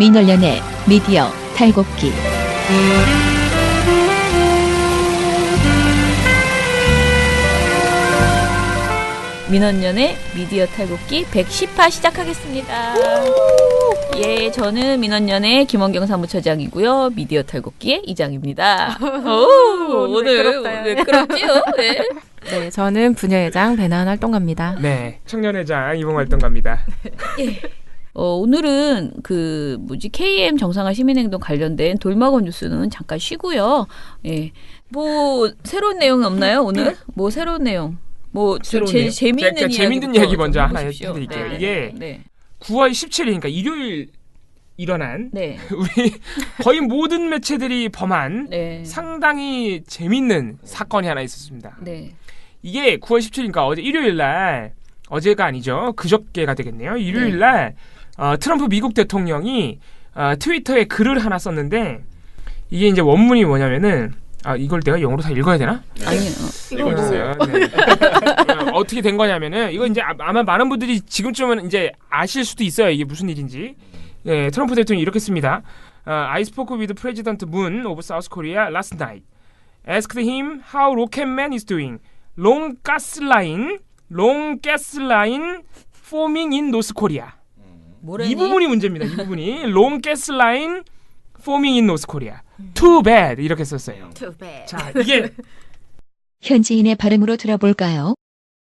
민원련의 미디어 탈곡기. 민원련의 미디어 탈곡기 110화 시작하겠습니다. 예, 저는 민원련의 김원경 사무처장이고요. 미디어 탈곡기의 이장입니다. 오늘 매끄럽지요? 네. 네, 저는 부녀회장 배나은 활동가입니다. 네, 청년회장 이봉 활동가입니다. 예. 오늘은 KM 정상화 시민행동 관련된 돌마건 뉴스는 잠깐 쉬고요. 예. 뭐 새로운 내용 없나요, 오늘? 뭐 새로운 내용? 뭐 재미있는 이야기 먼저 하나 해드릴게요. 네, 이게 9월 17일이니까 일요일 일어난 네. 우리 거의 모든 매체들이 범한 네. 상당히 재밌는 사건이 하나 있었습니다. 네. 이게 9월 17일이니까 어제 일요일 날, 어제가 아니죠. 그저께가 되겠네요. 일요일 날 트럼프 미국 대통령이 트위터에 글을 하나 썼는데, 이게 이제 원문이 뭐냐면은, 이걸 내가 영어로 다 읽어야 되나? 아니요. 읽어주세요. 네. 어떻게 된 거냐면은, 이거 이제 아마 많은 분들이 지금쯤은 이제 아실 수도 있어요. 이게 무슨 일인지. 네, 트럼프 대통령이 이렇게 씁니다. I spoke with President Moon of South Korea last night. Asked him how Rocketman is doing. Long gas line forming in North Korea. 이 부분이 문제입니다. 이 부분이 long gas line forming in North Korea. Too bad 이렇게 썼어요. Too bad. 자, 이게 현지인의 발음으로 들어볼까요?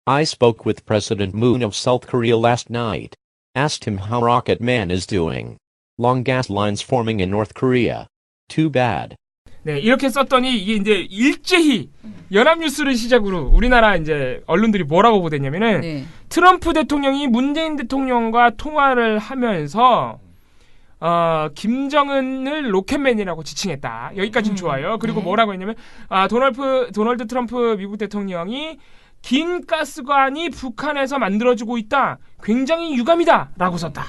I spoke with President Moon of South Korea last night. Asked him how Rocket Man is doing. Long gas lines forming in North Korea. Too bad. 네, 이렇게 썼더니 이게 이제 일제히 연합뉴스를 시작으로 우리나라 이제 언론들이 뭐라고 보도했냐면은 트럼프 대통령이 문재인 대통령과 통화를 하면서 김정은을 로켓맨이라고 지칭했다. 여기까지는 좋아요. 그리고 뭐라고 했냐면 도널드 트럼프 미국 대통령이 긴 가스관이 북한에서 만들어지고 있다. 굉장히 유감이다라고 썼다.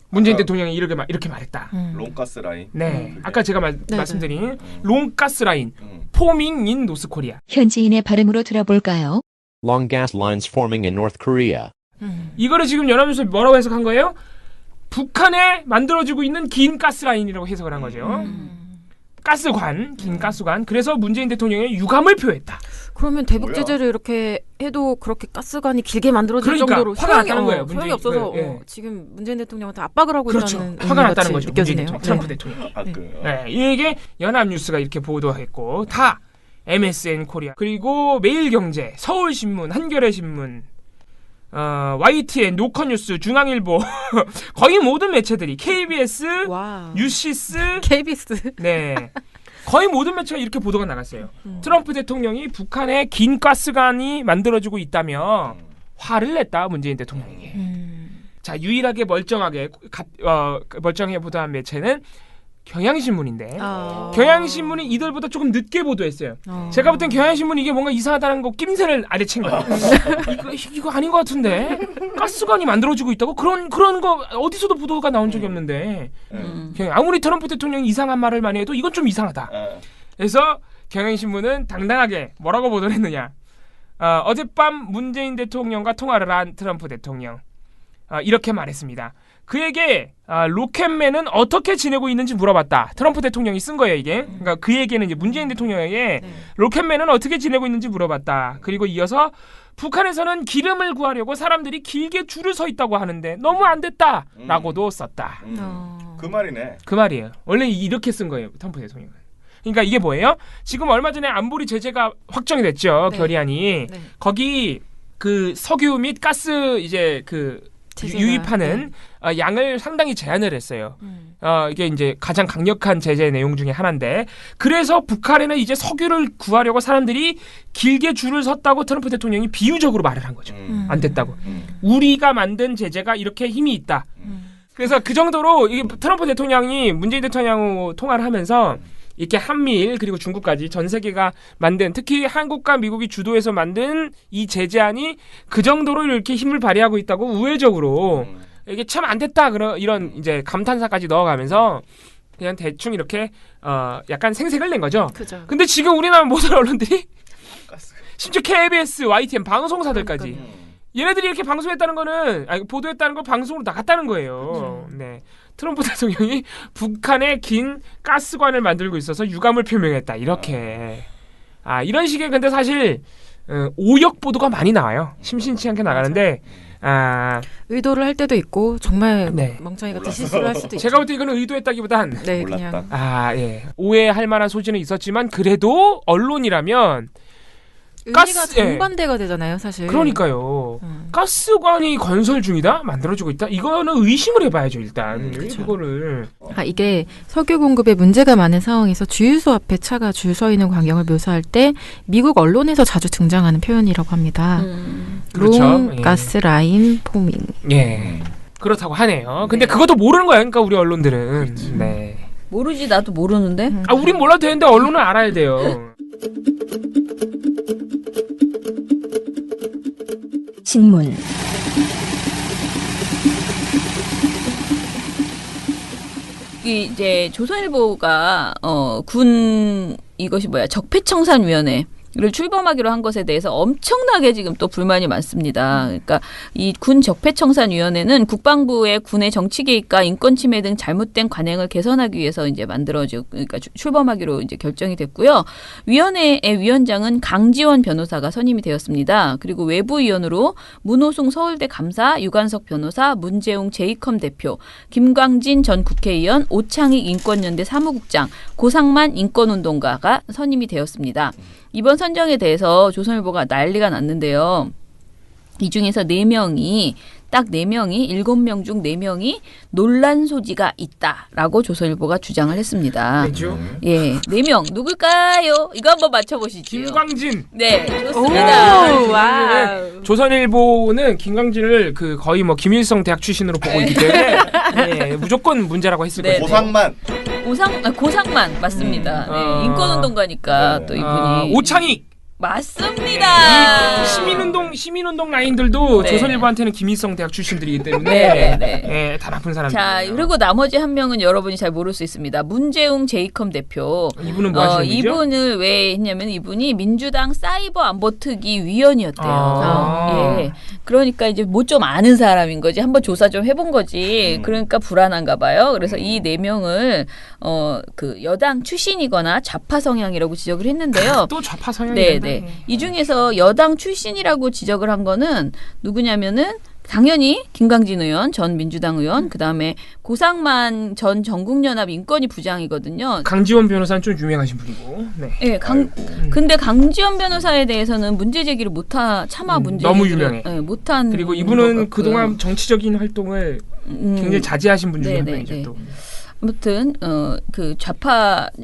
문재인 대통령이 이렇게 말했다. 롱가스 라인. 네, 아까 제가 말씀드린 롱가스 라인, 포밍 인 노스 코리아. 현지인의 발음으로 들어볼까요? Long gas lines forming in North Korea. 이거를 지금 연합뉴스 뭐라고 해석한 거예요? 북한에 만들어지고 있는 긴 가스 라인이라고 해석을 한 거죠. 가스관, 긴 가스관. 그래서 문재인 대통령의 유감을 표했다. 그러면 대북 제재를 이렇게 해도 그렇게 가스관이 길게 만들어질 정도로 화가 났다는 거예요. 소용이 없어서 지금 문재인 대통령한테 압박을 하고 있다는 화가 났다는 거죠. 느껴지네요. 트럼프 대통령. 네, 이게 연합뉴스가 이렇게 보도했고 다 MSN 코리아 그리고 매일경제, 서울신문, 한겨레신문, YTN, 노컷뉴스, 중앙일보 거의 모든 매체들이 KBS, 뉴시스, KBS 네. 거의 모든 매체가 이렇게 보도가 나갔어요. 트럼프 대통령이 북한에 긴 가스관이 만들어지고 있다며 화를 냈다, 문재인 대통령에게. 자, 유일하게 멀쩡해 보도한 매체는 경향신문인데 경향신문이 이들보다 조금 늦게 보도했어요. 제가 볼 땐 경향신문이 이게 뭔가 이상하다는 거 낌새를 아래챈 거예요. 이거 아닌 것 같은데 가스관이 만들어지고 있다고? 그런 거 어디서도 보도가 나온 적이 없는데 아무리 트럼프 대통령이 이상한 말을 많이 해도 이건 좀 이상하다. 그래서 경향신문은 당당하게 뭐라고 보도를 했느냐. 어젯밤 문재인 대통령과 통화를 한 트럼프 대통령 이렇게 말했습니다. 그에게 로켓맨은 어떻게 지내고 있는지 물어봤다. 트럼프 대통령이 쓴 거예요, 이게. 그러니까 그에게는 이제 문재인 대통령에게 로켓맨은 어떻게 지내고 있는지 물어봤다. 그리고 이어서 북한에서는 기름을 구하려고 사람들이 길게 줄을 서 있다고 하는데 너무 안 됐다라고도 썼다. 그 말이네. 그 말이에요. 원래 이렇게 쓴 거예요, 트럼프 대통령은. 그러니까 이게 뭐예요? 지금 얼마 전에 안보리 제재가 확정이 됐죠, 결의안이. 거기 그 석유 및 가스 이제 유입하는 양을 상당히 제한을 했어요. 이게 이제 가장 강력한 제재 내용 중에 하나인데, 그래서 북한에는 이제 석유를 구하려고 사람들이 길게 줄을 섰다고 트럼프 대통령이 비유적으로 말을 한 거죠. 안 됐다고. 우리가 만든 제재가 이렇게 힘이 있다. 그래서 그 정도로 이게 트럼프 대통령이 문재인 대통령하고 통화를 하면서 이렇게 한미일 그리고 중국까지 전 세계가 만든, 특히 한국과 미국이 주도해서 만든 이 제재안이 그 정도로 이렇게 힘을 발휘하고 있다고 우회적으로 이게 참 안 됐다 이런 이제 감탄사까지 넣어가면서 그냥 대충 이렇게 약간 생색을 낸 거죠. 그죠. 근데 지금 우리나라 모든 언론들이 심지어 KBS, YTN 방송사들까지 얘네들이 이렇게 방송했다는 거는 보도했다는 거 방송으로 나갔다는 거예요. 네. 트럼프 대통령이 북한에 긴 가스관을 만들고 있어서 유감을 표명했다. 이렇게. 이런 식의 근데 사실 오역 보도가 많이 나와요. 심심치 않게 나가는데 의도를 할 때도 있고 정말 네. 멍청이 같은 실수를 할 수도 있죠. 제가 볼 때 이거는 의도했다기보단 네, 몰랐다. 그냥 예. 오해할 만한 소지는 있었지만 그래도 언론이라면 의미가 가스- 정반대가 되잖아요, 사실. 그러니까요. 가스관이 건설 중이다? 만들어지고 있다? 이거는 의심을 해봐야죠, 일단. 이거를. 이게 석유 공급에 문제가 많은 상황에서 주유소 앞에 차가 줄 서 있는 광경을 묘사할 때 미국 언론에서 자주 등장하는 표현이라고 합니다. 그렇죠. 롱 예. 가스 라인 포밍. 예. 그렇다고 하네요. 근데 그것도 모르는 거야, 그러니까 우리 언론들은. 네. 모르지 나도 모르는데. 우린 몰라도 되는데 언론은 알아야 돼요. 신문 이제 조선일보가 군 이것이 뭐야 적폐청산위원회 를 출범하기로 한 것에 대해서 엄청나게 지금 또 불만이 많습니다. 그러니까 이 군 적폐청산위원회는 국방부의 군의 정치 개입과 인권 침해 등 잘못된 관행을 개선하기 위해서 이제 그러니까 출범하기로 이제 결정이 됐고요. 위원회의 위원장은 강지원 변호사가 선임이 되었습니다. 그리고 외부위원으로 문호승 서울대 감사, 유관석 변호사, 문재웅 제2컴 대표, 김광진 전 국회의원, 오창익 인권연대 사무국장, 고상만 인권운동가가 선임이 되었습니다. 이번 선정에 대해서 조선일보가 난리가 났는데요. 이 중에서 4명이 딱 4명이 7명 중 4명이 논란 소지가 있다라고 조선일보가 주장을 했습니다. 그렇죠. 예, 4명 누굴까요? 이거 한번 맞춰보시죠. 김광진. 네, 좋습니다. 오, 와우. 조선일보는 김광진을 거의 뭐 김일성 대학 출신으로 보고 있기 때문에 예, 무조건 문제라고 했을 네, 거예요. 고상만. 고상만 맞습니다. 네, 인권운동가니까 네. 또 이분이 오창익. 맞습니다. 시민운동 라인들도 네. 조선일보한테는 김일성 대학 출신들이기 때문에 네. 예, 다 나쁜 사람들. 자, 그리고 나머지 한 명은 여러분이 잘 모를 수 있습니다. 문재웅 제2컴 대표. 이분은 뭐 하시는 분이죠? 이분을 왜 했냐면 이분이 민주당 사이버 안보특위 위원이었대요. 예. 그러니까 이제 뭐 좀 아는 사람인 거지. 한번 조사 좀 해본 거지. 그러니까 불안한가 봐요. 그래서 이 4명을 여당 출신이거나 좌파 성향이라고 지적을 했는데요. 또 좌파 성향이 이 중에서 여당 출신이라고 지적을 한 거는 누구냐면은 당연히 김광진 의원, 전 민주당 의원, 그다음에 고상만 전 전국연합 인권위 부장이거든요. 강지원 변호사는 좀 유명하신 분이고. 네. 예, 근데 강지원 변호사에 대해서는 문제 제기를 차마 문제 너무 제기를, 유명해. 예, 못한 그리고 것 이분은 같고요. 그동안 정치적인 활동을 굉장히 자제하신 분 중에 한 분이죠. 또. 아무튼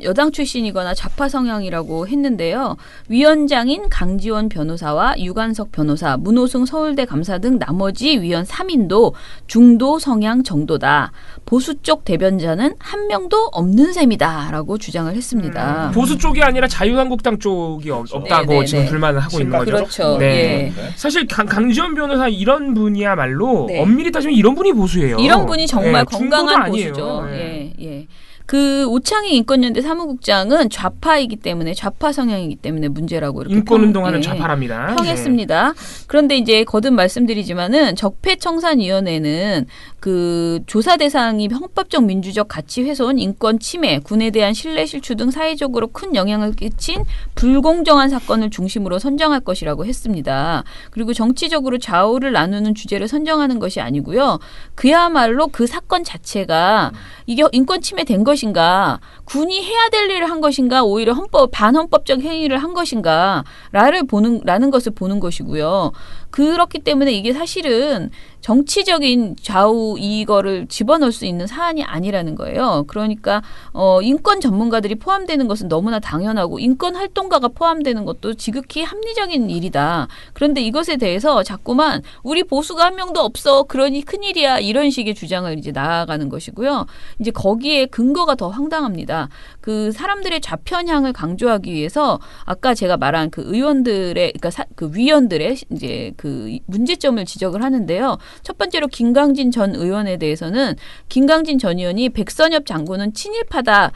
여당 출신이거나 좌파 성향이라고 했는데요. 위원장인 강지원 변호사와 유관석 변호사, 문호승 서울대 감사 등 나머지 위원 3인도 중도 성향 정도다. 보수 쪽 대변자는 한 명도 없는 셈이다라고 주장을 했습니다. 보수 쪽이 아니라 자유한국당 쪽이 없다고 지금 불만을 하고 있는 거죠. 그렇죠. 네. 예. 사실 강지원 변호사 이런 분이야말로 네. 엄밀히 따지면 이런 분이 보수예요. 이런 분이 정말 예, 건강한 중도도 아니에요. 보수죠. 예. 예. 그 오창익 인권연대 사무국장은 좌파이기 때문에 좌파 성향이기 때문에 문제라고 이렇게 인권운동하는 좌파랍니다. 평했습니다. 그런데 이제 거듭 말씀드리지만은 적폐청산위원회는 그 조사 대상이 헌법적 민주적 가치 훼손, 인권 침해, 군에 대한 신뢰 실추 등 사회적으로 큰 영향을 끼친 불공정한 사건을 중심으로 선정할 것이라고 했습니다. 그리고 정치적으로 좌우를 나누는 주제를 선정하는 것이 아니고요. 그야말로 그 사건 자체가 이게 인권 침해된 것인가, 군이 해야 될 일을 한 것인가, 오히려 반헌법적 행위를 한 것인가라는 것을 보는 것이고요. 그렇기 때문에 이게 사실은 정치적인 좌우 이거를 집어넣을 수 있는 사안이 아니라는 거예요. 그러니까 인권 전문가들이 포함되는 것은 너무나 당연하고 인권 활동가가 포함되는 것도 지극히 합리적인 일이다. 그런데 이것에 대해서 자꾸만 우리 보수가 한 명도 없어. 그러니 큰일이야. 이런 식의 주장을 이제 나아가는 것이고요. 이제 거기에 근거가 더 황당합니다. 그 사람들의 좌편향을 강조하기 위해서 아까 제가 말한 그 의원들의 그러니까 그 위원들의 이제 그 문제점을 지적을 하는데요. 첫 번째로 김광진 전 의원에 대해서는 김광진 전 의원이 백선엽 장군은 친일파다.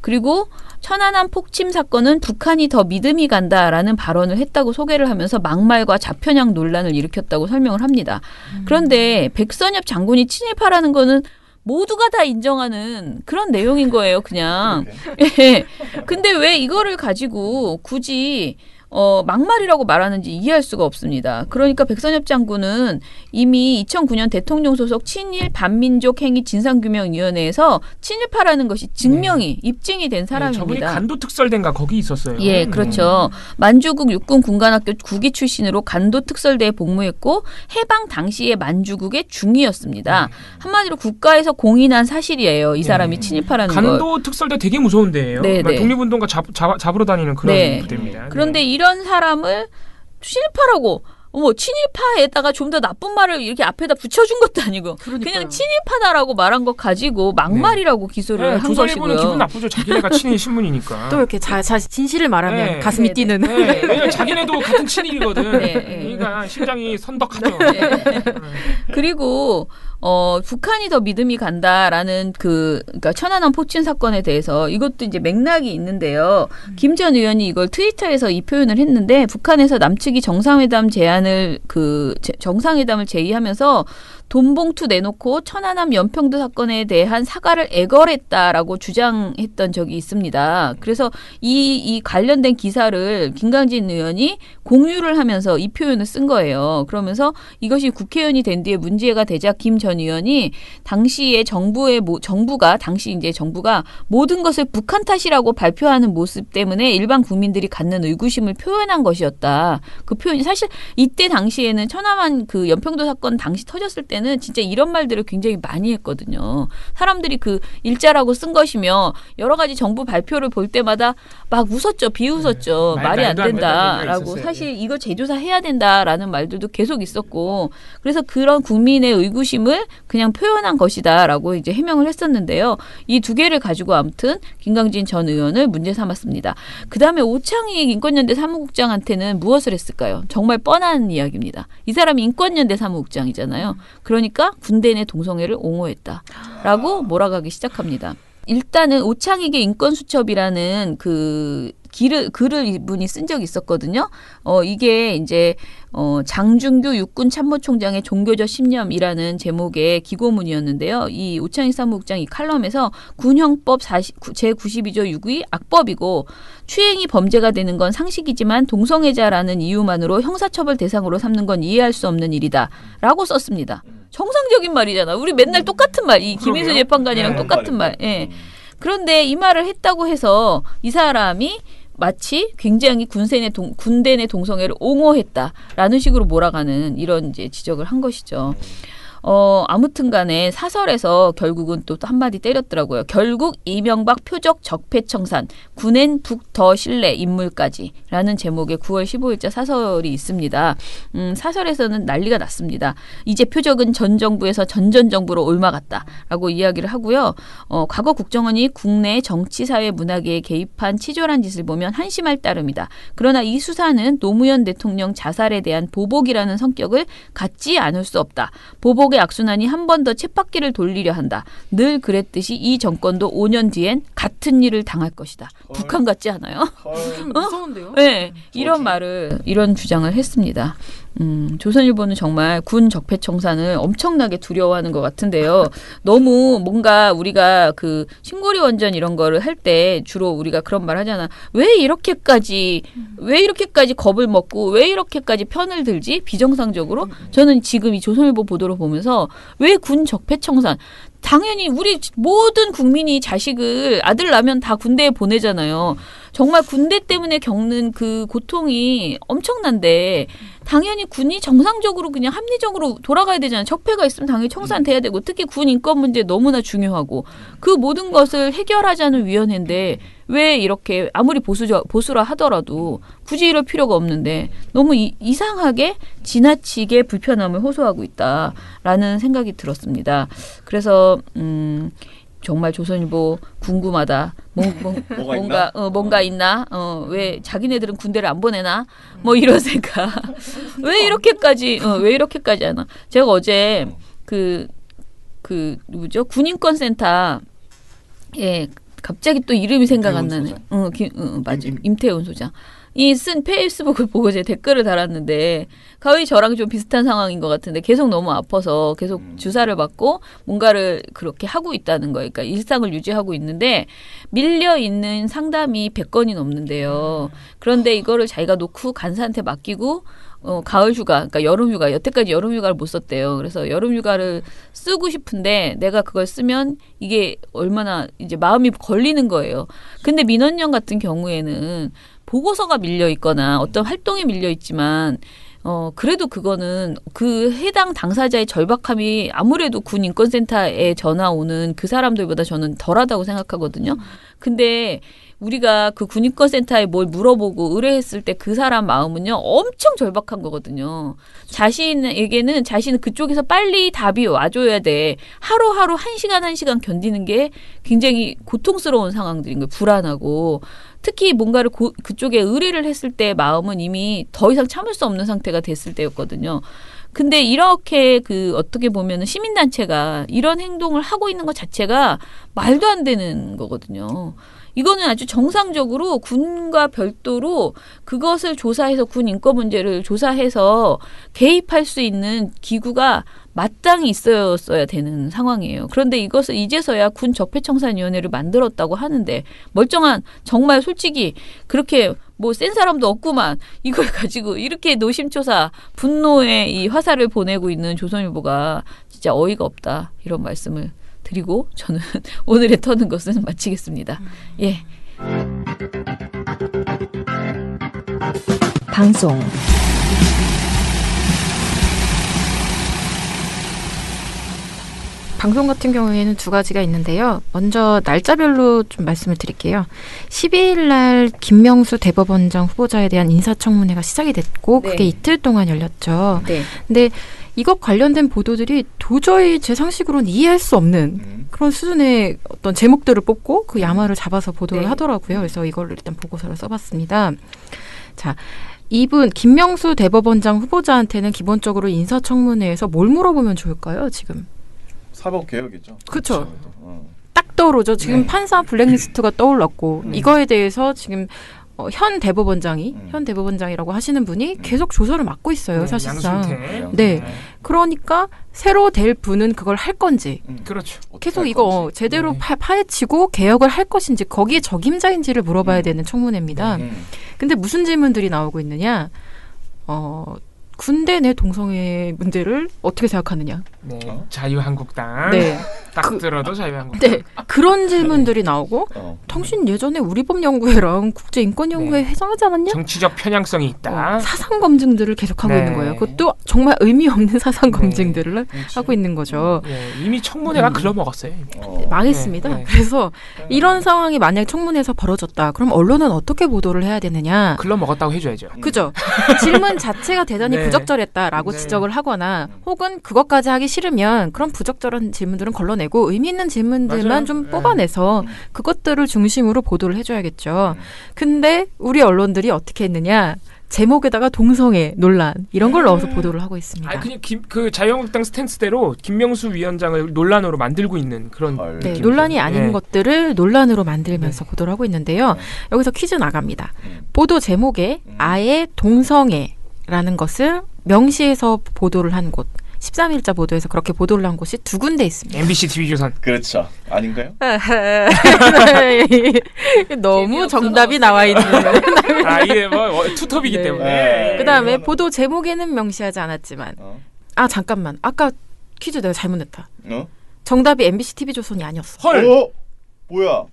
그리고 천안함 폭침 사건은 북한이 더 믿음이 간다라는 발언을 했다고 소개를 하면서 막말과 좌편향 논란을 일으켰다고 설명을 합니다. 그런데 백선엽 장군이 친일파라는 거는 모두가 다 인정하는 그런 내용인 거예요, 그냥. 그러게. 예. 근데 왜 이거를 가지고 굳이 막말이라고 말하는지 이해할 수가 없습니다. 그러니까 백선엽 장군은 이미 2009년 대통령 소속 친일 반민족 행위 진상규명위원회에서 친일파라는 것이 증명이 입증이 된 저분이 사람입니다. 간도 특설대인가 거기 있었어요. 예, 그렇죠. 만주국 육군 군관학교 국위 출신으로 간도 특설대에 복무했고 해방 당시의 만주국의 중위였습니다. 한마디로 국가에서 공인한 사실이에요. 이 사람이 친일파라는 걸. 간도 특설대 되게 무서운 데예요. 네, 네. 독립운동가 잡으러 다니는 그런 네. 부대입니다. 그런데 네. 이런 사람을 친일파라고 친일파에다가 좀 더 나쁜 말을 이렇게 앞에다 붙여준 것도 아니고 그러니까요. 그냥 친일파다라고 말한 것 가지고 막말이라고 기소를 한 조선일보는 것이고요. 기분 나쁘죠. 자기네가 친일 신문이니까. 또 이렇게 진실을 말하면 네. 가슴이 네, 뛰는. 네, 왜냐면 자기네도 같은 친일이거든. 네, 네. 그러니까 심장이 선덕하죠. 그리고 북한이 더 믿음이 간다라는 그러니까 천안함 포친 사건에 대해서 이것도 이제 맥락이 있는데요. 김 전 의원이 이걸 트위터에서 이 표현을 했는데 북한에서 남측이 정상회담을 제의하면서 돈 봉투 내놓고 천안함 연평도 사건에 대한 사과를 애걸했다라고 주장했던 적이 있습니다. 그래서 이 관련된 기사를 김강진 의원이 공유를 하면서 이 표현을 쓴 거예요. 그러면서 이것이 국회의원이 된 뒤에 문제가 되자 김 전 의원이 당시에 정부가 모든 것을 북한 탓이라고 발표하는 모습 때문에 일반 국민들이 갖는 의구심을 표현한 것이었다. 그 표현이 사실 이때 당시에는 천안함 그 연평도 사건 당시 터졌을 때는 진짜 이런 말들을 굉장히 많이 했거든요. 사람들이 그 일자라고 쓴 것이며 여러 가지 정부 발표를 볼 때마다 막 웃었죠. 비웃었죠. 네. 말이 안 말도 안 된다라고. 있었어요. 사실 이거 재조사 해야 된다라는 말들도 계속 있었고 그래서 그런 국민의 의구심을 그냥 표현한 것이다라고 이제 해명을 했었는데요. 이 두 개를 가지고 아무튼 김강진 전 의원을 문제 삼았습니다. 그다음에 오창익 인권연대 사무국장한테는 무엇을 했을까요? 정말 뻔한 이야기입니다. 이 사람이 인권연대 사무국장이잖아요. 그러니까 군대 내 동성애를 옹호했다라고 몰아가기 시작합니다. 일단은 오창익의 인권수첩이라는 글을 이분이 쓴 적이 있었거든요. 이게 이제 장준규 육군 참모총장의 종교적 신념이라는 제목의 기고문이었는데요. 이 오창익 사무국장 이 칼럼에서 군형법 제92조 6의 악법이고 추행이 범죄가 되는 건 상식이지만 동성애자라는 이유만으로 형사처벌 대상으로 삼는 건 이해할 수 없는 일이다. 라고 썼습니다. 정상적인 말이잖아. 우리 맨날 똑같은 말. 이 김희수 그러게요. 재판관이랑 네. 똑같은 말. 예. 그런데 이 말을 했다고 해서 이 사람이 마치 굉장히 군대 내 동성애를 옹호했다라는 식으로 몰아가는 이런 이제 지적을 한 것이죠. 아무튼 간에 사설에서 결국은 또 한마디 때렸더라고요. 결국 이명박 표적 적폐청산 군엔 북 더 신뢰 인물까지 라는 제목의 9월 15일자 사설이 있습니다. 사설에서는 난리가 났습니다. 이제 표적은 전 정부에서 전전 정부로 옮아갔다라고 이야기를 하고요. 과거 국정원이 국내 정치, 사회, 문화계에 개입한 치졸한 짓을 보면 한심할 따름이다. 그러나 이 수사는 노무현 대통령 자살에 대한 보복이라는 성격을 갖지 않을 수 없다. 보복의 악순환이 한 번 더 쳇바퀴를 돌리려 한다. 늘 그랬듯이 이 정권도 5년 뒤엔 같은 일을 당할 것이다. 북한 같지 않아요? 무서운데요? 네, 이런 주장을 했습니다. 조선일보는 정말 군 적폐청산을 엄청나게 두려워하는 것 같은데요. 너무 뭔가 우리가 그 신고리 원전 이런 거를 할 때 주로 우리가 그런 말 하잖아. 왜 이렇게까지 겁을 먹고 왜 이렇게까지 편을 들지? 비정상적으로? 저는 지금 이 조선일보 보도를 보면서 왜 군 적폐청산? 당연히 우리 모든 국민이 자식을 아들 낳으면 다 군대에 보내잖아요. 정말 군대 때문에 겪는 그 고통이 엄청난데 당연히 군이 정상적으로 그냥 합리적으로 돌아가야 되잖아요. 적폐가 있으면 당연히 청산돼야 되고 특히 군 인권 문제 너무나 중요하고 그 모든 것을 해결하자는 위원회인데 왜 이렇게 아무리 보수라 하더라도 굳이 이럴 필요가 없는데 너무 이상하게 지나치게 불편함을 호소하고 있다라는 생각이 들었습니다. 그래서 정말 조선일보 궁금하다. 뭔가 있나? 왜 자기네들은 군대를 안 보내나? 뭐 이런 생각. 왜 이렇게까지 하나? 제가 어제 군인권센터 갑자기 또 이름이 생각 안 나네. 맞아요. 임태훈 소장. 쓴 페이스북을 보고 제 댓글을 달았는데 거의 저랑 좀 비슷한 상황인 것 같은데 계속 너무 아파서 계속 주사를 받고 뭔가를 그렇게 하고 있다는 거예요. 그러니까 일상을 유지하고 있는데 밀려 있는 상담이 100건이 넘는데요. 그런데 이거를 자기가 놓고 간사한테 맡기고 가을 휴가, 그러니까 여름 휴가, 여태까지 여름 휴가를 못 썼대요. 그래서 여름 휴가를 쓰고 싶은데 내가 그걸 쓰면 이게 얼마나 이제 마음이 걸리는 거예요. 근데 민원연 같은 경우에는 보고서가 밀려 있거나 어떤 활동이 밀려 있지만 그래도 그거는 그 해당 당사자의 절박함이 아무래도 군 인권센터에 전화 오는 그 사람들보다 저는 덜하다고 생각하거든요. 근데 우리가 그 군인권센터에 뭘 물어보고 의뢰했을 때 그 사람 마음은요 엄청 절박한 거거든요. 자신에게는 자신은 그쪽에서 빨리 답이 와줘야 돼. 하루하루 한 시간 견디는 게 굉장히 고통스러운 상황들인 거예요. 불안하고 특히 뭔가를 그쪽에 의뢰를 했을 때 마음은 이미 더 이상 참을 수 없는 상태가 됐을 때였거든요. 근데 이렇게 어떻게 보면 시민단체가 이런 행동을 하고 있는 것 자체가 말도 안 되는 거거든요. 이거는 아주 정상적으로 군과 별도로 그것을 조사해서 군 인권 문제를 조사해서 개입할 수 있는 기구가 마땅히 있었어야 되는 상황이에요. 그런데 이것을 이제서야 군 적폐청산위원회를 만들었다고 하는데 멀쩡한 정말 솔직히 그렇게 뭐 센 사람도 없구만 이걸 가지고 이렇게 노심초사 분노의 이 화살을 보내고 있는 조선일보가 진짜 어이가 없다 이런 말씀을 드리고 저는 오늘의 터는 것은 마치겠습니다. 예. 방송 방송 같은 경우에는 두 가지가 있는데요. 먼저 날짜별로 좀 말씀을 드릴게요. 12일 날 김명수 대법원장 후보자에 대한 인사청문회가 시작이 됐고 네. 그게 이틀 동안 열렸죠. 네. 근데 이것 관련된 보도들이 도저히 제 상식으로는 이해할 수 없는 그런 수준의 어떤 제목들을 뽑고 그 야마를 잡아서 보도를 네. 하더라고요. 그래서 이걸 일단 보고서를 써봤습니다. 자, 이분 김명수 대법원장 후보자한테는 기본적으로 인사청문회에서 뭘 물어보면 좋을까요? 지금 사법개혁이죠. 그렇죠. 딱 떠오르죠. 지금 네. 판사 블랙리스트가 떠올랐고 이거에 대해서 지금 현 대법원장이라고 하시는 분이 계속 조사를 맡고 있어요. 네, 사실상. 양승태. 네. 그러니까 새로 될 분은 그걸 할 건지 그렇죠. 계속 이거 제대로 네. 파헤치고 개혁을 할 것인지 거기에 적임자인지를 물어봐야 되는 청문회입니다. 근데 무슨 질문들이 나오고 있느냐? 군대 내 동성애 문제를 어떻게 생각하느냐? 네. 자유한국당. 네. 딱 들어도 자유한국당. 네. 그런 질문들이 나오고 어. 당신 예전에 우리법연구회랑 국제인권연구회 네. 회장하지 않았냐? 정치적 편향성이 있다. 사상 검증들을 계속하고 네. 있는 거예요. 그것도 정말 의미 없는 사상 네. 검증들을 하고 있는 거죠. 예, 이미 청문회가 글러먹었어요. 이미. 망했습니다. 네, 네. 그래서 이런 상황이 만약 청문회에서 벌어졌다. 그럼 언론은 어떻게 보도를 해야 되느냐? 글러먹었다고 해줘야죠. 그죠? 질문 자체가 대단히 네. 부적절했다라고 네. 지적을 하거나 혹은 그것까지 하기 싫으면 그런 부적절한 질문들은 걸러내고 의미 있는 질문들만 맞아요. 좀 네. 뽑아내서 그것들을 중심으로 보도를 해줘야겠죠. 근데 우리 언론들이 어떻게 했느냐? 제목에다가 동성애 논란 이런 걸 넣어서 보도를 하고 있습니다. 아니 그냥 그 자유한국당 스탠스대로 김명수 위원장을 논란으로 만들고 있는 그런 헐. 네, 느낌이죠. 논란이 아닌 네. 것들을 논란으로 만들면서 보도를 하고 있는데요. 여기서 퀴즈 나갑니다. 보도 제목에 아예 동성애라는 것을 명시해서 보도를 한 곳, 13일자 보도에서 그렇게 보도를 한 곳이 두 군데 있습니다. MBC TV조선. 그렇죠. 아닌가요? 너무 정답이 나와 있는. 아 이게 뭐 투톱이기 네. 때문에. 그다음에 보도 제목에는 명시하지 않았지만 아 잠깐만 아까 퀴즈 내가 잘못 냈다. 정답이 MBC TV조선이 아니었어. 헐. 뭐야?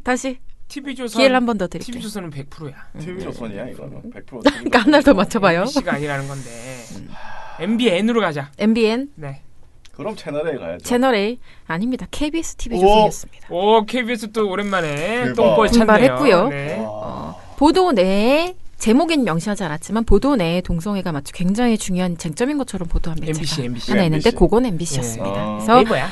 다시 TV조선. 기회를 한 번 더 드릴게요. TV조선은 100%야. TV조선이야 이거는 100%. 그러니까 하나 더 맞춰봐요. MBC가 아니라는 건데. MBN으로 가자. MBN 네. 그럼 채널 A 가야죠. 채널 A 아닙니다. KBS TV조선이었습니다. 오 KBS 또 오랜만에 대박. 똥볼 찼네요. 분발했고요. 네. 보도 내에 제목엔 명시하지 않았지만 보도 내에 동성애가 마치 굉장히 중요한 쟁점인 것처럼 보도한 매체가 MBC. 하나 있는데 MBC. 그건 MBC였습니다. 네. 그래서 이거야.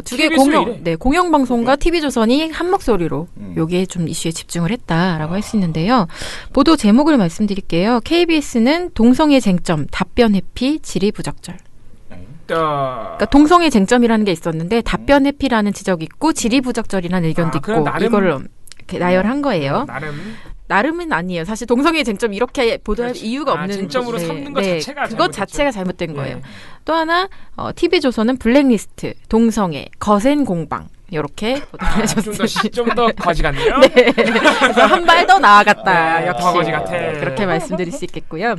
두 개 KBS 왜 이래? 공영 방송과 TV조선이 한 목소리로 음. 여기에 좀 이슈에 집중을 했다라고 할 수 있는데요. 보도 제목을 말씀드릴게요. KBS는 동성애 쟁점 답변 회피 질의 부적절. 그러니까 동성애 쟁점이라는 게 있었는데 답변 회피라는 지적이 있고 질의 부적절이라는 의견도 그럼 있고 나름- 이거를 이렇게 나열한 거예요. 나름 나름은 아니에요. 사실 동성애 쟁점 이렇게 보도할 그렇지. 이유가 없는 쟁점으로 삼는 것 자체가 그것 잘못됐죠. 자체가 잘못된 거예요. 네. 또 하나 TV조선은 블랙리스트, 동성애, 거센 공방 이렇게 보도를 해줬습니다. 좀 더 거지 같네요. 네. 그래서 한 발 더 나아갔다. 네, 역시 더 거지 같아. 그렇게 말씀드릴 수 있겠고요.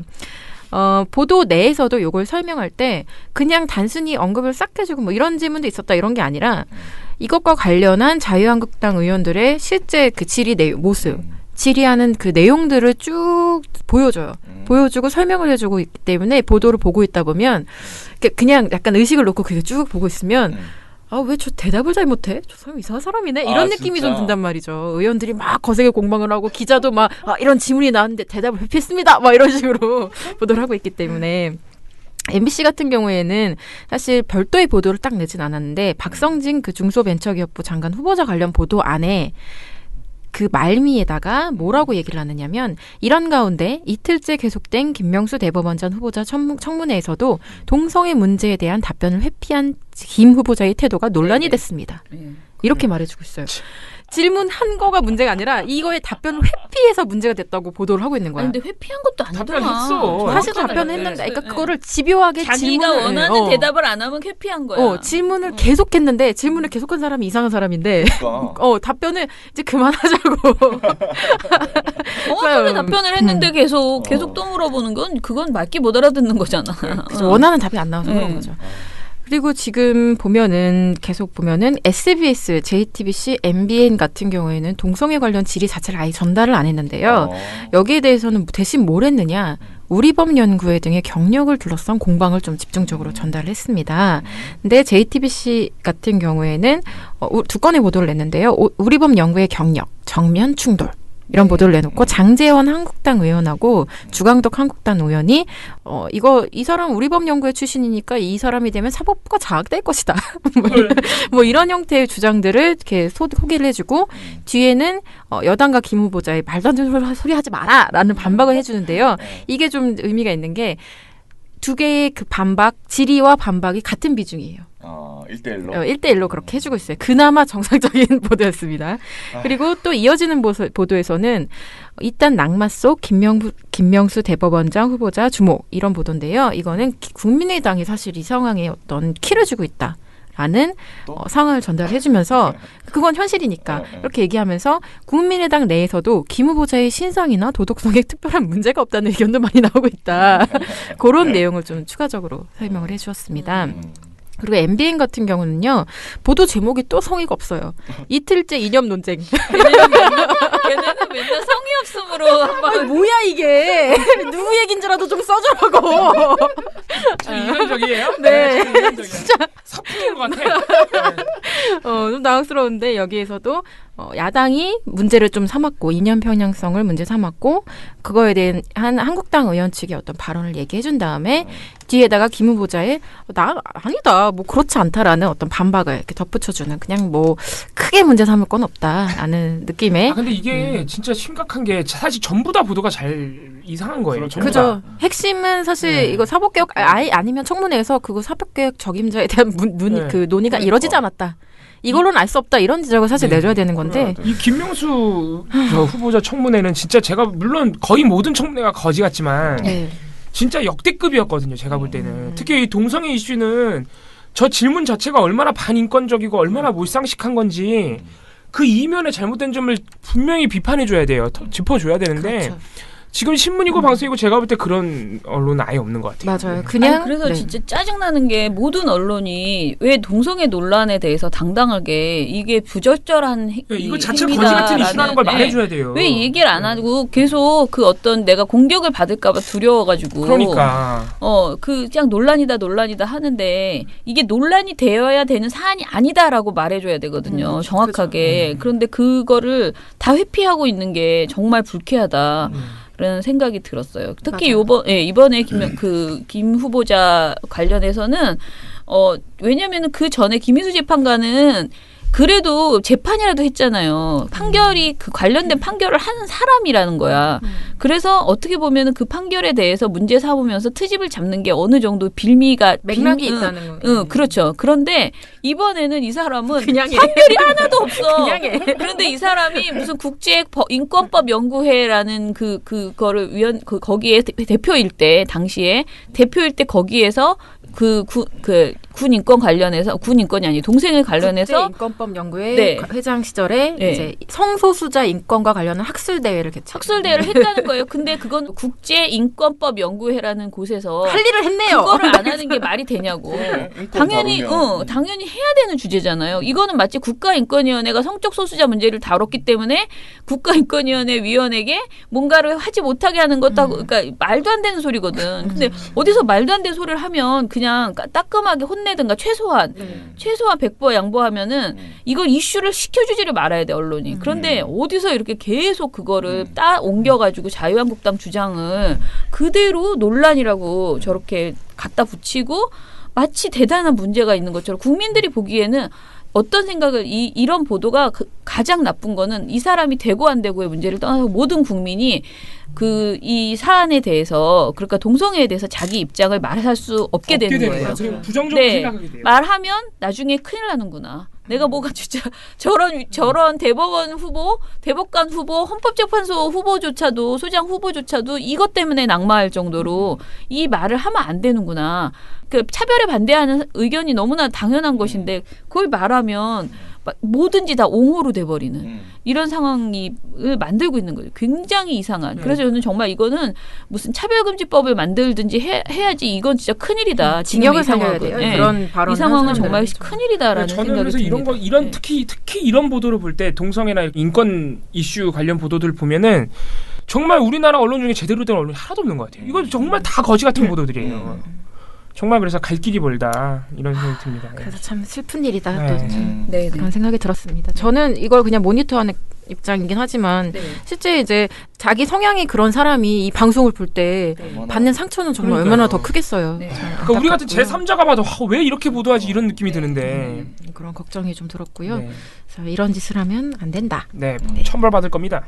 보도 내에서도 이걸 설명할 때 그냥 단순히 언급을 싹 해주고 뭐 이런 질문도 있었다 이런 게 아니라 이것과 관련한 자유한국당 의원들의 실제 그 모습, 질의하는 그 내용들을 쭉 보여줘요. 보여주고 설명을 해주고 있기 때문에 보도를 보고 있다 보면 그냥 약간 의식을 놓고 그게 쭉 보고 있으면 아, 왜 저 대답을 잘못해? 저 사람 이상한 사람이네? 이런 느낌이 진짜? 좀 든단 말이죠. 의원들이 막 거세게 공방을 하고 기자도 막 이런 질문이 나왔는데 대답을 회피했습니다. 막 이런 식으로 보도를 하고 있기 때문에 MBC 같은 경우에는 사실 별도의 보도를 딱 내진 않았는데 박성진 그 중소벤처기업부 장관 후보자 관련 보도 안에 그 말미에다가 뭐라고 얘기를 하느냐면 이런 가운데 이틀째 계속된 김명수 대법원장 후보자 청문회에서도 동성애 문제에 대한 답변을 회피한 김 후보자의 태도가 논란이 됐습니다. 이렇게 말해주고 있어요. 질문한 거가 문제가 아니라 이거에 답변을 회피해서 문제가 됐다고 보도를 하고 있는 거야. 아니, 근데 회피한 것도 아니더라. 답변했어. 사실 정확하게. 답변을 했는데, 그러니까 그거를 집요하게 자기가 질문을 원하는 대답을 안 하면 회피한 거야. 질문을 계속했는데 질문을 계속한 사람이 이상한 사람인데 그러니까. 답변을 이제 그만하자고. 정확하게 답변을 했는데 계속 또 물어보는 건 그건 말귀 못 알아듣는 거잖아. 그래서 원하는 답이 안 나와서 그런 거죠. 그리고 지금 계속 보면은 SBS, JTBC, MBN 같은 경우에는 동성애 관련 질의 자체를 아예 전달을 안 했는데요. 여기에 대해서는 대신 뭘 했느냐. 우리법연구회 등의 경력을 둘러싼 공방을 좀 집중적으로 전달을 했습니다. 근데 JTBC 같은 경우에는 두 건의 보도를 냈는데요. 우리법연구회 경력, 정면 충돌. 이런 보도를 내놓고 장제원 한국당 의원하고 주광덕 한국당 의원이 이 사람 우리법연구회 출신이니까 이 사람이 되면 사법부가 장악될 것이다. 뭐 이런 형태의 주장들을 이렇게 소개를 해주고 뒤에는 여당과 김 후보자의 말도 안 되는 소리 하지 마라라는 반박을 해주는데요. 이게 좀 의미가 있는 게 두 개의 그 질의와 반박이 같은 비중이에요. 1대1로? 1대1로 그렇게 해주고 있어요. 그나마 정상적인 보도였습니다. 그리고 또 이어지는 보도에서는 일단 낙마 속 김명수 대법원장 후보자 주목 이런 보도인데요. 이거는 국민의당이 사실 이 상황에 어떤 키를 주고 있다. 라는 상황을 전달해주면서 그건 현실이니까 이렇게 얘기하면서 국민의당 내에서도 김 후보자의 신상이나 도덕성에 특별한 문제가 없다는 의견도 많이 나오고 있다. 그런 내용을 좀 추가적으로 설명을 해주었습니다. 그리고 MBN 같은 경우는요. 보도 제목이 또 성의가 없어요. 이틀째 이념 논쟁. 걔네는 맨날 성의 없음으로 한번 뭐야 이게. 누구 얘기인 줄라도 좀 써주라고. 이론적이에요? 네. 진짜 사품인 것 같아. 좀 당황스러운데 여기에서도 야당이 문제를 좀 삼았고 이념 편향성을 문제 삼았고 그거에 대한 한국당 의원 측의 어떤 발언을 얘기해 준 다음에 뒤에다가 김 후보자의 아니다 뭐 그렇지 않다라는 어떤 반박을 이렇게 덧붙여주는 그냥 뭐 크게 문제 삼을 건 없다라는 느낌의. 근데 이게 진짜 심각한 게 사실 전부 다 보도가 잘 이상한 거예요. 전부 그죠. 다. 핵심은 사실 이거 사법개혁 아니면 청문회에서 그거 사법개혁 적임자에 대한 그 논의가 이뤄지지 않았다. 이걸로는 알 수 없다 이런 지적을 사실 내줘야 되는 건데 이 김명수 후보자 청문회는 진짜 제가 물론 거의 모든 청문회가 거지 같지만 진짜 역대급이었거든요. 제가 볼 때는 특히 이 동성애 이슈는 저 질문 자체가 얼마나 반인권적이고 얼마나 몰상식한 건지 그 이면에 잘못된 점을 분명히 비판해줘야 돼요. 짚어줘야 되는데 그렇죠. 지금 신문이고 방송이고 제가 볼 때 그런 언론은 아예 없는 것 같아요. 맞아요. 그냥 그래서 진짜 짜증나는 게 모든 언론이 왜 동성애 논란에 대해서 당당하게 이게 부적절한 이거 자체 거지 같은 이슈라는 걸 말해줘야 돼요. 왜 얘기를 안 하고 계속 그 어떤 내가 공격을 받을까봐 두려워가지고 그러니까 그냥 논란이다 하는데 이게 논란이 되어야 되는 사안이 아니다라고 말해줘야 되거든요. 정확하게. 그런데 그거를 다 회피하고 있는 게 정말 불쾌하다. 라는 생각이 들었어요. 특히 이번에 김 후보자 관련해서는 왜냐면은 그 전에 김희수 재판관은 그래도 재판이라도 했잖아요. 판결이 그 관련된 판결을 하는 사람이라는 거야. 그래서 어떻게 보면은 그 판결에 대해서 문제 삼으면서 트집을 잡는 게 어느 정도 맥락이 있다는 거. 그렇죠. 그런데 이번에는 이 사람은 그냥 해. 판결이 하나도 없어. 그냥 해. 그런데 이 사람이 무슨 국제인권법 연구회라는 그거를 거기에 대표일 때 당시에 대표일 때 거기에서 군 인권 관련해서 군 인권이 아니고 동생을 관련해서 국제인권법 연구회 네. 회장 시절에 네. 이제 성소수자 인권과 관련한 학술 대회를 개최. 학술 대회를 했다는 거예요. 근데 그건 국제인권법 연구회라는 곳에서 할 일을 했네요. 그거를 안 하는 게 말이 되냐고. 당연히 당연히 해야 되는 주제잖아요. 이거는 마치 국가인권위원회가 성적 소수자 문제를 다뤘기 때문에 국가인권위원회 위원에게 뭔가를 하지 못하게 하는 것도 그러니까 말도 안 되는 소리거든. 근데 어디서 말도 안 되는 소리를 하면 그냥 따끔하게 혼내든가 최소한 100보 양보하면은 이걸 이슈를 시켜주지를 말아야 돼 언론이. 그런데 어디서 이렇게 계속 그거를 따 옮겨가지고 자유한국당 주장을 그대로 논란이라고 저렇게 갖다 붙이고 마치 대단한 문제가 있는 것처럼 국민들이 보기에는 어떤 생각을 이런 보도가 가장 나쁜 거는 이 사람이 되고 안 되고의 문제를 떠나서 모든 국민이 이 사안에 대해서 그러니까 동성애에 대해서 자기 입장을 말할 수 없게 되는 거예요. 부정적으로 생각하게 돼요. 말하면 나중에 큰일 나는구나. 내가 뭐가 진짜 저런 대법관 후보, 헌법재판소 후보조차도 소장 후보조차도 이것 때문에 낙마할 정도로 이 말을 하면 안 되는구나. 그 차별에 반대하는 의견이 너무나 당연한 것인데 그걸 말하면 뭐든지 다 옹호로 돼버리는 이런 상황을 만들고 있는 거예요. 굉장히 이상한. 그래서 저는 정말 이거는 무슨 차별금지법을 만들든지 해야지 이건 진짜 큰일이다. 징역을 살려야 돼요. 그런 발언. 이 상황은 정말 큰일이다라는 저는 생각이 그래서 듭니다. 이런 특히 이런 보도를 볼 때 동성애나 인권 이슈 관련 보도들을 보면은 정말 우리나라 언론 중에 제대로 된 언론이 하나도 없는 것 같아요. 이거 정말 다 거지 같은 보도들이에요. 정말 그래서 갈 길이 멀다 이런 생각이 듭니다. 그래서 참 슬픈 일이다. 네. 또 네, 그런 생각이 들었습니다. 저는 이걸 그냥 모니터하는 입장이긴 하지만 실제 이제 자기 성향이 그런 사람이 이 방송을 볼 때 받는 상처는 정말 그러니까요. 얼마나 더 크겠어요. 네. 그러니까 우리 같은 제3자가 봐도 왜 이렇게 보도하지 이런 느낌이 드는데 그런 걱정이 좀 들었고요. 네. 그래서 이런 짓을 하면 안 된다. 네, 천벌 받을 겁니다.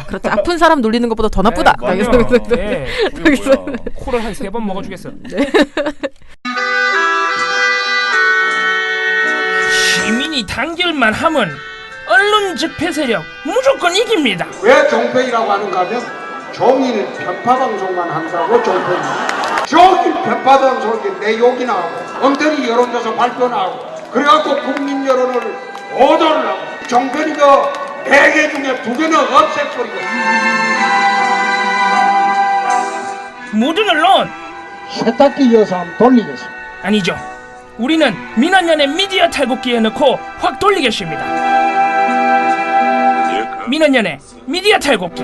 그렇죠. 아픈 사람 놀리는 것보다 더 나쁘다. 네, 그래서 맞아요. 네. 그래서 코를 한 3번 먹어주겠어. 시민이 단결만 하면 언론 집회 세력 무조건 이깁니다. 왜 종편이라고 하는가 하면 종일 편파방송만 한다고 종편입니다. 종일 편파방송에 내 욕이 나오고 엉터리 여론조사 발표 나오고 그래갖고 국민 여론을 오도를 하고 종편이 그 4개 중에 2개는 없애버리고 모든 언론 세탁기 이어서 한번 돌리겠습니다. 아니죠. 우리는 민원연의 미디어 탈곡기에 넣고 확 돌리겠습니다. 민원연의 미디어 탈곡기.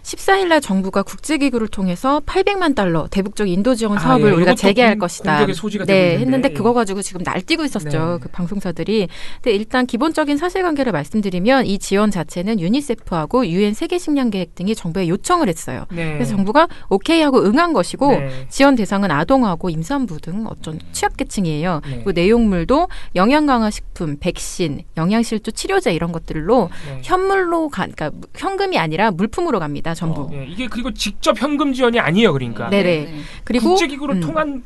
14일 날 정부가 국제기구를 통해서 800만 달러 대북적 인도 지원 아, 사업을 예, 우리가 이것도 재개할 것이다. 공격의 소지가 되고 네, 있는데. 했는데 그거 가지고 지금 날뛰고 있었죠. 네. 그 방송사들이. 근데 일단 기본적인 사실관계를 말씀드리면 이 지원 자체는 유니세프하고 유엔 세계식량계획 등이 정부에 요청을 했어요. 네. 그래서 정부가 오케이 하고 응한 것이고 네. 지원 대상은 아동하고 임산부 등 어떤 취약계층이에요. 네. 그리고 내용물도 영양 강화 식품, 백신, 영양실조 치료제 이런 것들로 네. 현물로 그러니까 현금이 아니라 물품으로 갑니다. 전부. 예, 이게 그리고 직접 현금 지원이 아니에요, 그러니까. 네네. 그리고 국제기구를 통한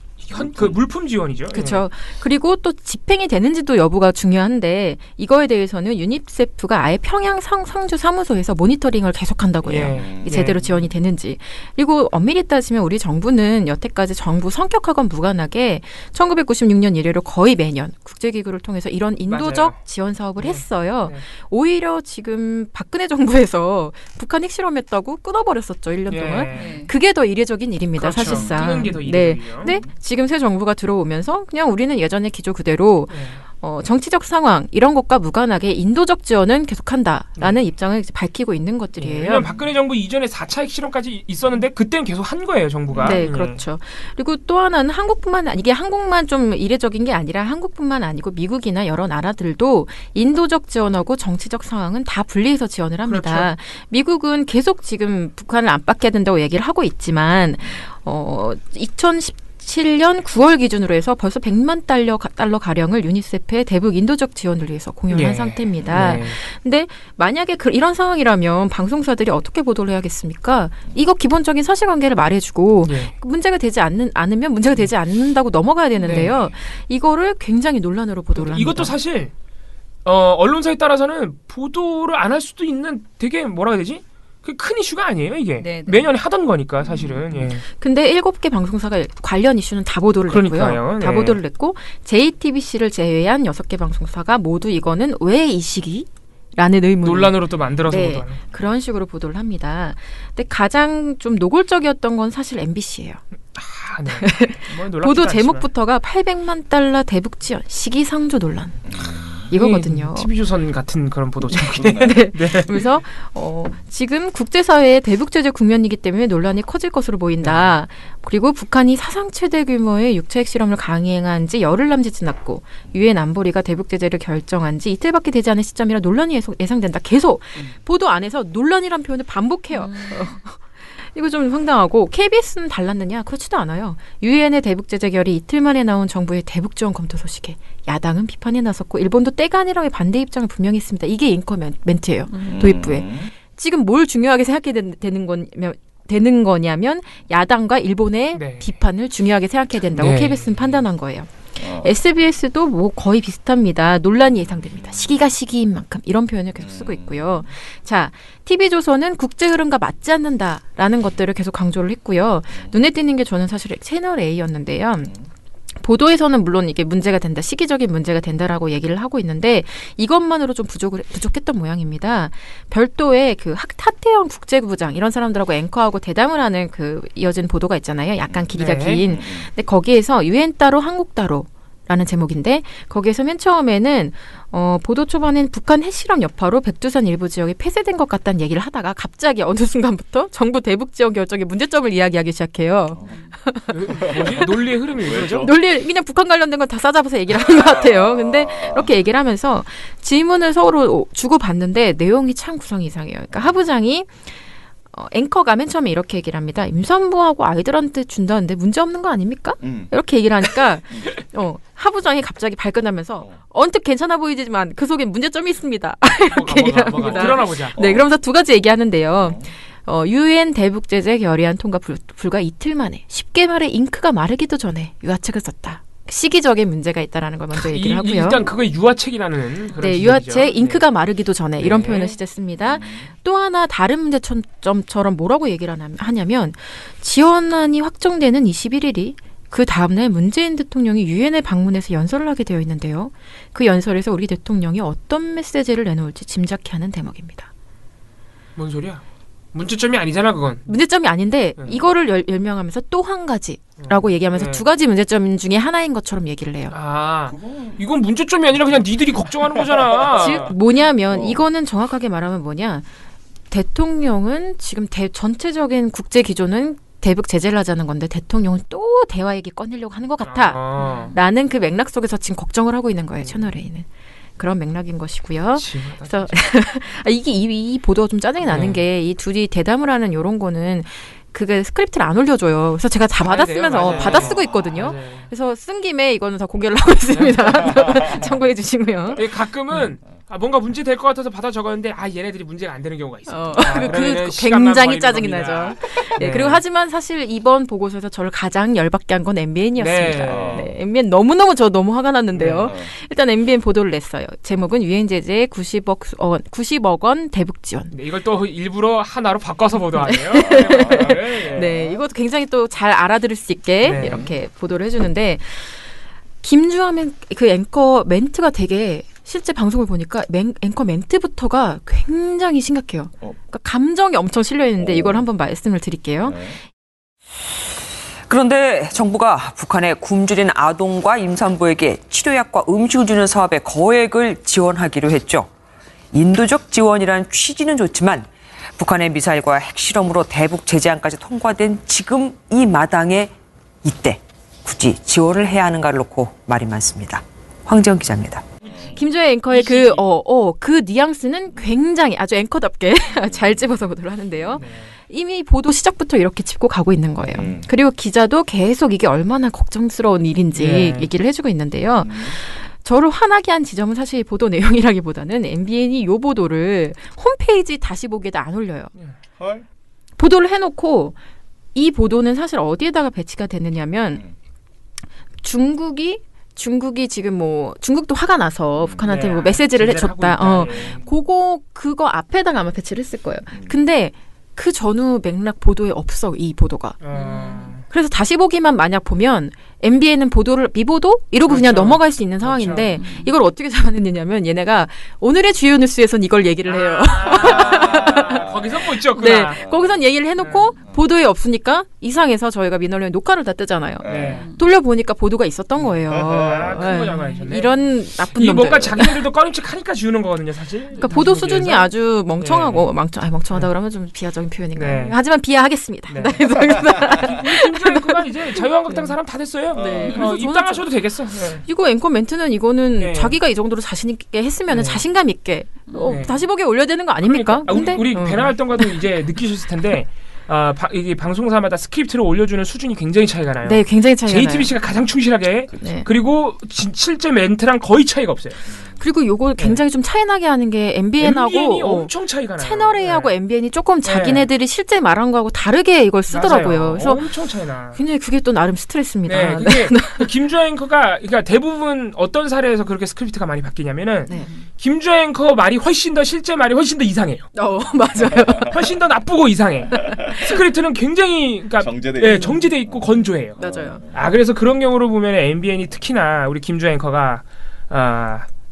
그 물품 지원이죠. 그렇죠. 그리고 또 집행이 되는지도 여부가 중요한데 이거에 대해서는 유니세프가 아예 평양 상주 사무소에서 모니터링을 계속한다고 해요. 예. 제대로 지원이 되는지. 그리고 엄밀히 따지면 우리 정부는 여태까지 정부 성격하고는 무관하게 1996년 이래로 거의 매년 국제기구를 통해서 이런 인도적 맞아요. 지원 사업을 네. 했어요. 네. 오히려 지금 박근혜 정부에서 북한 핵실험했다고 끊어버렸었죠. 1년 예. 동안. 네. 그게 더 이례적인 일입니다. 그렇죠. 사실상. 끄는 게더 네. 이례적이에요. 근데 지금 새 정부가 들어오면서 그냥 우리는 예전의 기조 그대로 네. 정치적 상황 이런 것과 무관하게 인도적 지원은 계속한다라는 입장을 이제 밝히고 있는 것들이에요. 왜냐면 박근혜 정부 이전에 4차 핵실험까지 있었는데 그때는 계속 한 거예요, 정부가. 네, 예. 그렇죠. 그리고 또 하나는 이게 한국만 좀 이례적인 게 아니라 한국뿐만 아니고 미국이나 여러 나라들도 인도적 지원하고 정치적 상황은 다 분리해서 지원을 합니다. 그렇죠. 미국은 계속 지금 북한을 안 받게 된다고 얘기를 하고 있지만 2017 2017년 9월 기준으로 해서 벌써 100만 달러 가량을 유니세프의 대북 인도적 지원을 위해서 공연한 예. 상태입니다. 네. 근데 만약에 이런 상황이라면 방송사들이 어떻게 보도를 해야겠습니까? 이거 기본적인 사실관계를 말해주고 예. 문제가 되지 않으면 문제가 되지 않는다고 넘어가야 되는데요. 이거를 굉장히 논란으로 보도를 합니다. 이것도 사실 언론사에 따라서는 보도를 안 할 수도 있는 되게 뭐라 해야 되지? 그 큰 이슈가 아니에요 이게. 네, 네. 매년 하던 거니까 사실은. 예. 근데 7개 방송사가 관련 이슈는 다 보도를 그러니까요. 냈고요. 다 네. 보도를 냈고 JTBC를 제외한 6개 방송사가 모두 이거는 왜 이 시기? 라는 의문을 논란으로 또 만들어서 네, 보도하는. 그런 식으로 보도를 합니다. 근데 가장 좀 노골적이었던 건 사실 MBC예요. 아, 네. 뭐 놀랍지도 보도 않지만. 제목부터가 800만 달러 대북 지원 시기상조 논란. 이거거든요. TV조선 같은 그런 보도 제목이네. 그러네. 그래서 지금 국제사회의 대북 제재 국면이기 때문에 논란이 커질 것으로 보인다. 그리고 북한이 사상 최대 규모의 육체 핵실험을 강행한 지 열흘 남짓 지났고 유엔 안보리가 대북 제재를 결정한 지 이틀밖에 되지 않은 시점이라 논란이 예상된다. 계속 보도 안에서 논란이란 표현을 반복해요. 이거 좀 황당하고 KBS는 달랐느냐? 그렇지도 않아요. 유엔의 대북 제재 결의 이틀 만에 나온 정부의 대북 지원 검토 소식에 야당은 비판에 나섰고 일본도 때가 아니라고 반대 입장을 분명히 했습니다. 이게 앵커 멘트예요. 도입부에. 지금 뭘 중요하게 생각해야 되는 거냐면 야당과 일본의 네. 비판을 중요하게 생각해야 된다고 네. KBS는 판단한 거예요. SBS도 뭐 거의 비슷합니다. 논란이 예상됩니다. 시기가 시기인 만큼 이런 표현을 계속 쓰고 있고요. 자, TV조선은 국제 흐름과 맞지 않는다라는 것들을 계속 강조를 했고요. 눈에 띄는 게 저는 사실 채널 A였는데요. 보도에서는 물론 이게 문제가 된다, 시기적인 문제가 된다라고 얘기를 하고 있는데 이것만으로 좀 부족했던 모양입니다. 별도의 그 하태영 국제부장 이런 사람들하고 앵커하고 대담을 하는 그 이어진 보도가 있잖아요. 약간 길이가 네. 긴. 근데 거기에서 유엔 따로 한국 따로 라는 제목인데 거기에서 맨 처음에는 보도 초반엔 북한 핵실험 여파로 백두산 일부 지역이 폐쇄된 것 같다는 얘기를 하다가 갑자기 어느 순간부터 정부 대북 지원 결정의 문제점을 이야기하기 시작해요. 뭐지? 논리의 흐름이 왜 그러죠? 논리 그냥 북한 관련된 건 다 싸잡아서 얘기를 하는 것 같아요. 근데 이렇게 얘기를 하면서 질문을 서로 주고받는데 내용이 참 구성이 이상해요. 그러니까 하부장이 앵커가 맨 처음에 이렇게 얘기를 합니다. 임산부하고 아이들한테 준다는데 문제 없는 거 아닙니까? 이렇게 얘기를 하니까 하부장이 갑자기 발끈하면서 언뜻 괜찮아 보이지만 그 속엔 문제점이 있습니다. 이렇게 얘기를 합니다. 드러나 보자. 네, 그러면서 두 가지 얘기하는데요. 유엔 대북 제재 결의안 통과 불과 이틀 만에 10개 말에 잉크가 마르기도 전에 유화책을 썼다. 시기적인 문제가 있다라는 걸 먼저 얘기를 하고요. 일단 그거 유화책이라는 그런 네, 지적이죠. 유화책 잉크가 네. 마르기도 전에 이런 네. 표현을 시작했습니다. 또 하나 다른 문제점처럼 뭐라고 얘기를 하냐면 지원안이 확정되는 21일이 그 다음날 문재인 대통령이 유엔에 방문해서 연설을 하게 되어 있는데요. 그 연설에서 우리 대통령이 어떤 메시지를 내놓을지 짐작케 하는 대목입니다. 뭔 소리야? 문제점이 아니잖아 그건. 문제점이 아닌데 이거를 열명하면서 또 한 가지라고 얘기하면서 두 가지 문제점 중에 하나인 것처럼 얘기를 해요. 아, 이건 문제점이 아니라 그냥 니들이 걱정하는 거잖아. 즉 뭐냐면 이거는 정확하게 말하면 뭐냐. 대통령은 지금 전체적인 국제 기조는 대북 제재를 하자는 건데 대통령은 또 대화 얘기 꺼내려고 하는 것 같아. 라는 그 맥락 속에서 지금 걱정을 하고 있는 거예요. 채널A는. 그런 맥락인 것이고요. 그래서 이게 이 보도가 좀 짜증이 나는 게 이 둘이 대담을 하는 이런 거는 그게 스크립트를 안 올려줘요. 그래서 제가 다 받아쓰면서 받아 쓰고 있거든요. 맞아요. 그래서 쓴 김에 이거는 다 공개를 하고 있습니다. 참고해 주시고요. 가끔은 뭔가 문제 될 것 같아서 받아 적었는데 얘네들이 문제가 안 되는 경우가 있어요. 그 굉장히 짜증이 나죠. 네, 그리고 하지만 사실 이번 보고서에서 저를 가장 열받게 한 건 MBN이었습니다. 네, MBN 너무너무 저 너무 화가 났는데요. 일단 MBN 보도를 냈어요. 제목은 유엔 제재 90억 원 대북 지원. 네, 이걸 또 일부러 하나로 바꿔서 보도하네요. 네, 이것도 굉장히 또 잘 알아들을 수 있게 이렇게 보도를 해주는데 김주하면 그 앵커 멘트가 되게 실제 방송을 보니까 앵커 멘트부터가 굉장히 심각해요. 그러니까 감정이 엄청 실려 있는데 이걸 한번 말씀을 드릴게요. 그런데 정부가 북한의 굶주린 아동과 임산부에게 치료약과 음식을 주는 사업에 거액을 지원하기로 했죠. 인도적 지원이란 취지는 좋지만 북한의 미사일과 핵실험으로 대북 제재안까지 통과된 지금 이 마당에 이때 굳이 지원을 해야 하는가를 놓고 말이 많습니다. 황재원 기자입니다. 김조혜 앵커의 그 뉘앙스는 굉장히 아주 앵커답게 잘 집어서 보도록 하는데요. 이미 보도 시작부터 이렇게 짚고 가고 있는 거예요. 그리고 기자도 계속 이게 얼마나 걱정스러운 일인지 네. 얘기를 해주고 있는데요. 저를 화나게 한 지점은 사실 보도 내용이라기보다는 MBN이 이 보도를 홈페이지 다시 보기에도 안 올려요. 헐? 보도를 해놓고 이 보도는 사실 어디에다가 배치가 됐느냐면 중국이 지금 뭐 중국도 화가 나서 북한한테 뭐 메시지를 해줬다. 그거 앞에다가 아마 배치를 했을 거예요. 근데 그 전후 맥락 보도에 없어 이 보도가. 그래서 다시 보기만 만약 보면 MBN은 보도를 미보도 이러고 그냥 넘어갈 수 있는 상황인데 이걸 어떻게 잡아냈느냐면 얘네가 오늘의 주요 뉴스에선 이걸 얘기를 해요. 거기서 뭐 있었구나. 네, 거기선 얘기를 해놓고 보도에 없으니까 이상해서 저희가 민원련 녹화를 다 뜨잖아요. 돌려보니까 보도가 있었던 거예요. 큰 거 장난이셨네. 이런 나쁜 이게 놈들. 뭔가 자기네들도 꺼림칙하니까 지우는 거거든요, 사실. 그러니까 보도 수준이 아주 멍청하고 멍청하다 그러면 좀 비하적인 표현인가요? 네. 하지만 비하하겠습니다. 네. 김주현 앵커가 이제 자유한국당 사람 다 됐어요. 네. 그래서 저는 입당하셔도 되겠어. 네. 이거 앵커 멘트는 이거는 네. 자기가 이 정도로 자신 있게 했으면 은 네. 자신감 있게 네. 다시 보기에 올려야 되는 거 아닙니까? 그러니까. 우리 배나 활동가도 이제 느끼셨을 텐데 이게 방송사마다 스크립트를 올려주는 수준이 굉장히 차이가 나요. 네, 굉장히 차이가 나요. JTBC가 가장 충실하게 네. 그리고 실제 멘트랑 거의 차이가 없어요. 그리고 요거 굉장히 좀 차이나게 하는 게 MBN하고 MBN이 엄청 차이가 나요. 채널 A하고 네. MBN이 조금 자기네들이 실제 말한 거하고 다르게 이걸 쓰더라고요. 맞아요. 그래서 엄청 차이나. 굉장히 그게 또 나름 스트레스입니다. 네, 그게 김주현 앵커가 그러니까 대부분 어떤 사례에서 그렇게 스크립트가 많이 바뀌냐면은 네. 김주현 앵커 말이 훨씬 더 실제 말이 훨씬 더 이상해요. 맞아요. 훨씬 더 나쁘고 이상해. 스크립트는 굉장히 그러니까 정제돼 있고 건조해요. 맞아요. 그래서 그런 경우로 보면 MBN이 특히나 우리 김주현 앵커가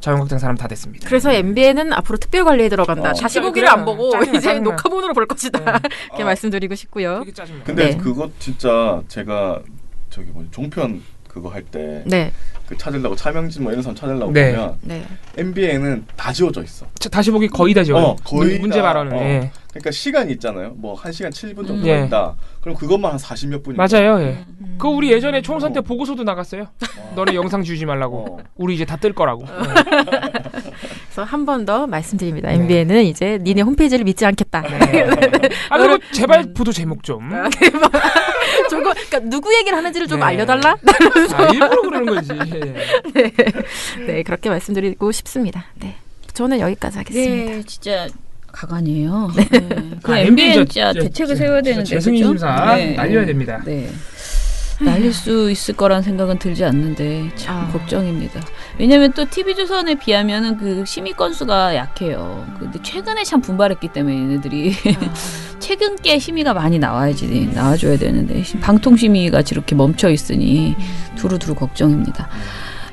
자유한국당 사람 다 됐습니다. 그래서 MBN은 앞으로 특별 관리에 들어간다. 다시 보기를 안 보고 짜증나, 이제 짜증나. 녹화본으로 볼 것이다. 이렇게 말씀드리고 싶고요. 되게 짜증나. 근데 네. 그거 진짜 제가 저기 종편 그거 할 때 네. 그 찾으려고 차명진 뭐 이런 사람 찾으려고 네. 보면 네. MBN은 다 지워져 있어. 다시 보기 거의 다 지워요. 거의 문제 다, 발언은. 예. 그러니까 시간이 있잖아요. 뭐 1시간 7분 정도가 예. 있다. 그럼 그것만 한 40몇 분이 맞아요. 예. 그거 우리 예전에 총선 때 보고서도 나갔어요. 너네 영상 지우지 말라고. 우리 이제 다 뜰 거라고. 그래서 한 번 더 말씀드립니다. MBN은 이제 니네 홈페이지를 믿지 않겠다. 그리고 제발 보도 제목 좀. 저거 그러니까 누구 얘기를 하는지를 좀 네. 알려달라. 일부러 그러는 거지. 네, 그렇게 말씀드리고 싶습니다. 네, 저는 여기까지 하겠습니다. 네, 진짜 가관이에요. 네. 그 MBN MBN 진짜 대책을 세워야 되는데 재승인 그죠? 심사 네. 날려야 됩니다. 네. 날릴 수 있을 거란 생각은 들지 않는데 참 걱정입니다. 왜냐하면 또 TV조선에 비하면은 그 심의 건수가 약해요. 근데 최근에 참 분발했기 때문에 얘네들이 최근 게 심의가 많이 나와줘야 되는데 방통심의가 이렇게 멈춰 있으니 두루두루 걱정입니다.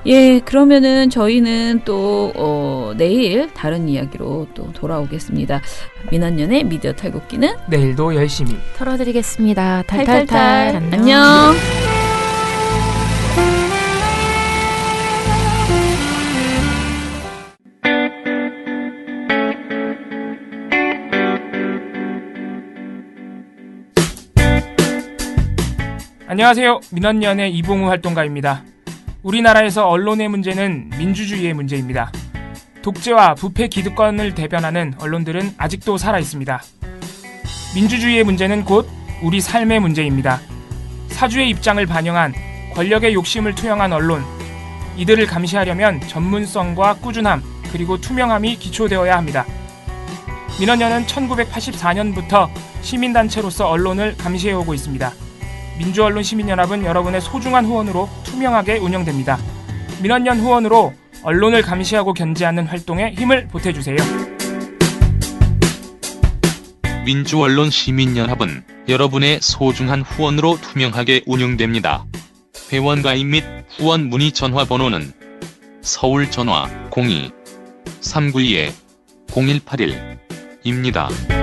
예, 그러면은 저희는 또 내일 다른 이야기로 또 돌아오겠습니다. 민원연의 미디어 탈곡기는 내일도 열심히 털어드리겠습니다. 탈탈탈. 탈탈탈. 안녕. 안녕하세요. 민원연의 이봉우 활동가입니다. 우리나라에서 언론의 문제는 민주주의의 문제입니다. 독재와 부패 기득권을 대변하는 언론들은 아직도 살아있습니다. 민주주의의 문제는 곧 우리 삶의 문제입니다. 사주의 입장을 반영한 권력의 욕심을 투영한 언론, 이들을 감시하려면 전문성과 꾸준함 그리고 투명함이 기초되어야 합니다. 민원연은 1984년부터 시민단체로서 언론을 감시해오고 있습니다. 민주언론 시민연합은 여러분의 소중한 후원으로 투명하게 운영됩니다. 민원연 후원으로 언론을 감시하고 견제하는 활동에 힘을 보태주세요. 민주언론 시민연합은 여러분의 소중한 후원으로 투명하게 운영됩니다. 회원 가입 및 후원 문의 전화번호는 서울 전화 02-392-0181입니다.